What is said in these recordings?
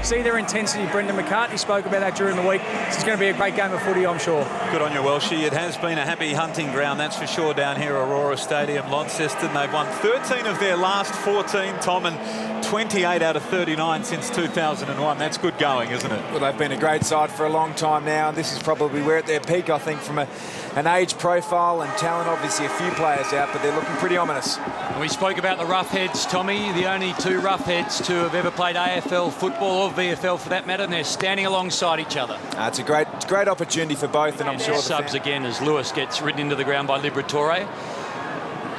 see their intensity. Brendan McCartney spoke about that during the week. This is going to be a great game of footy, I'm sure. Good on you, Welshie. It has been a happy hunting ground, that's for sure, down here at Aurora Stadium, Launceston. They've won 13 of their last 14, Tom, and 28 out of 39 since 2001. That's good going, isn't it? Well, they've been a great side for a long time now, and this is probably where at their peak, I think, from an age profile and talent. Obviously, a few players out, but they're looking pretty ominous. We spoke about the Roughheads, Tommy, the only two Roughheads to have ever played AFL football or VFL for that matter, and they're standing alongside each other. It's a great opportunity for both, and I'm sure subs again as Lewis gets ridden into the ground by Liberatore.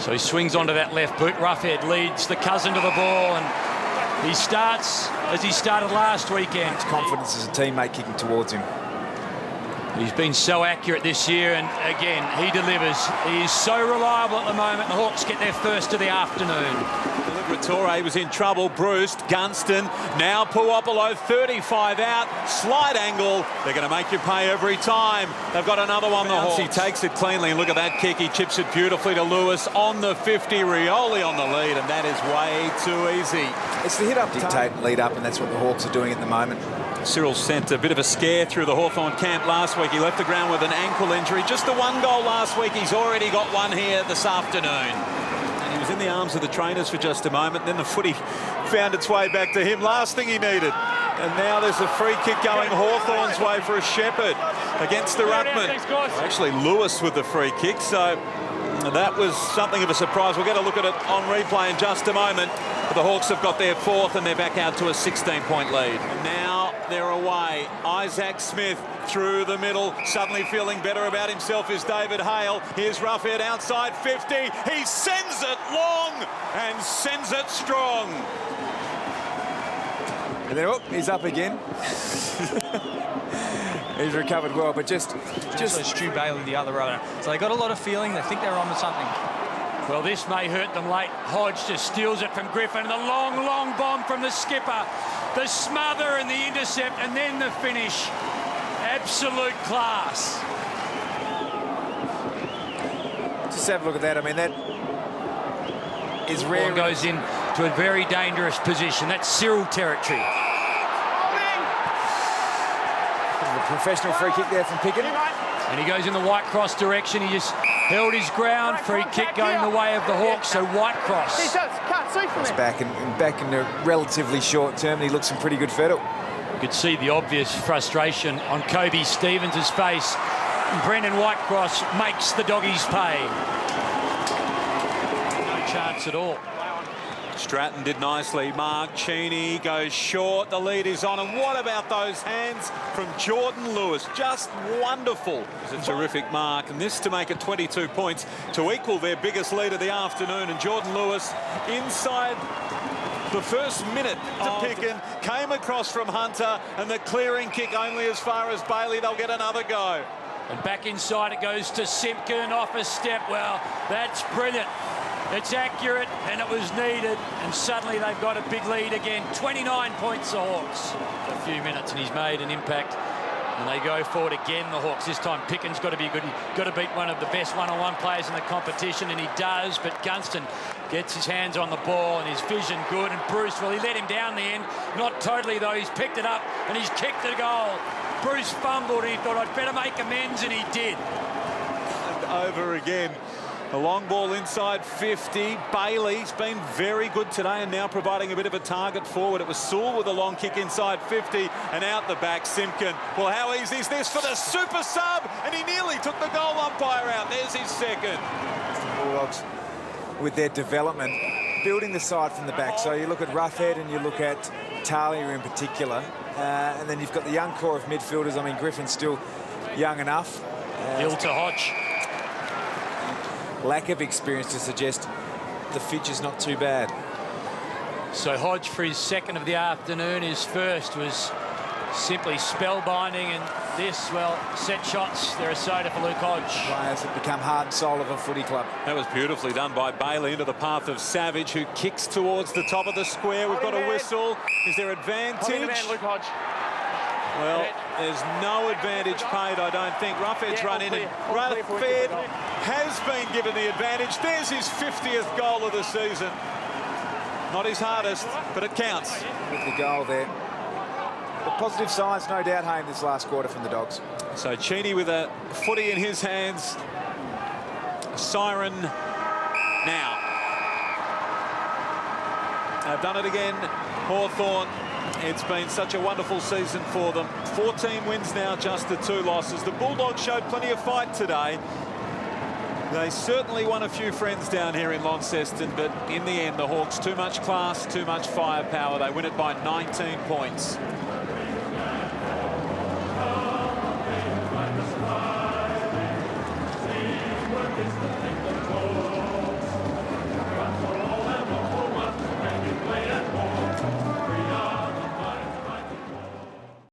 So he swings onto that left boot. Roughhead leads the cousin to the ball, and he starts as he started last weekend. His confidence as a teammate kicking towards him. He's been so accurate this year, and again, he delivers. He is so reliable at the moment. The Hawks get their first of the afternoon. Liberatore was in trouble. Bruce, Gunston, now Puopolo, 35 out, slight angle. They're going to make you pay every time. They've got another one, the Hawks. He takes it cleanly, and look at that kick. He chips it beautifully to Lewis on the 50. Rioli on the lead, and that is way too easy. It's the hit-up dictate and lead up, and that's what the Hawks are doing at the moment. Cyril sent a bit of a scare through the Hawthorn camp last week. He left the ground with an ankle injury. Just the one goal last week. He's already got one here this afternoon. And he was in the arms of the trainers for just a moment. Then the footy found its way back to him. Last thing he needed. And now there's a free kick going Hawthorn's way for a Shepherd against the ruckman. Actually, Lewis with the free kick. So that was something of a surprise. We'll get a look at it on replay in just a moment. But the Hawks have got their fourth, and they're back out to a 16-point lead. And now they're away. Isaac Smith through the middle, suddenly feeling better about himself is David Hale. Here's Roughhead outside 50. He sends it long and sends it strong. And then, he's up again. He's recovered well, but just Stu Bailey the other runner. So they got a lot of feeling. They think they're on to something. Well, this may hurt them late. Hodge just steals it from Griffin. The long, long bomb from the skipper. The smother and the intercept, and then the finish. Absolute class. Just have a look at that. I mean, that is rare. Goes in to a very dangerous position. That's Cyril territory. A professional free kick there from Pickett. And he goes in the Whitecross direction. He just held his ground. Free kick going the way of the Hawks, so Whitecross. He's back in the relatively short term, and he looks in pretty good fettle. You could see the obvious frustration on Kobe Stevens' face. And Brendan Whitecross makes the doggies pay. No chance at all. Stratton did nicely. Mark Cheney goes short. The lead is on. And what about those hands from Jordan Lewis? Just wonderful. It's a terrific mark. And this to make it 22 points to equal their biggest lead of the afternoon. And Jordan Lewis inside the first minute to Picken. Came across from Hunter. And the clearing kick only as far as Bailey. They'll get another go. And back inside it goes to Simpkin off a step. Well, that's brilliant. It's accurate, and it was needed, and suddenly they've got a big lead again. 29 points, the Hawks. A few minutes, and he's made an impact. And they go forward again, the Hawks. This time Pickens got to be good. He's got to beat one of the best one-on-one players in the competition, and he does. But Gunston gets his hands on the ball, and his vision good. And Bruce, well, he let him down the end. Not totally, though. He's picked it up, and he's kicked the goal. Bruce fumbled, and he thought, I'd better make amends, and he did. And over again. A long ball inside 50. Bailey's been very good today and now providing a bit of a target forward. It was Sewell with a long kick inside 50 and out the back Simpkin. Well, how easy is this for the super sub? And he nearly took the goal umpire out. There's his second. The Bulldogs, with their development, building the side from the back. So you look at Roughhead and you look at Talia in particular. And then you've got the young core of midfielders. I mean, Griffin's still young enough. Hill to Hodge. Lack of experience to suggest the future's not too bad. So Hodge for his second of the afternoon. His first was simply spellbinding, and this, well, set shots. They're a soda for Luke Hodge. Players have become heart and soul of a footy club. That was beautifully done by Bailey into the path of Savage, who kicks towards the top of the square. We've got a whistle. Is there advantage? Luke Hodge. Well, there's no advantage paid, I don't think. Roughhead's run in, and Roughhead has been given the advantage. There's his 50th goal of the season. Not his hardest, but it counts. With the goal there. The positive signs, no doubt, Hayne, this last quarter from the Dogs. So Cheney with a footy in his hands. A siren now. They've done it again, Hawthorn. It's been such a wonderful season for them. 14 wins now, just the 2 losses. The Bulldogs showed plenty of fight today. They certainly won a few friends down here in Launceston, but in the end, the Hawks, too much class, too much firepower. They win it by 19 points.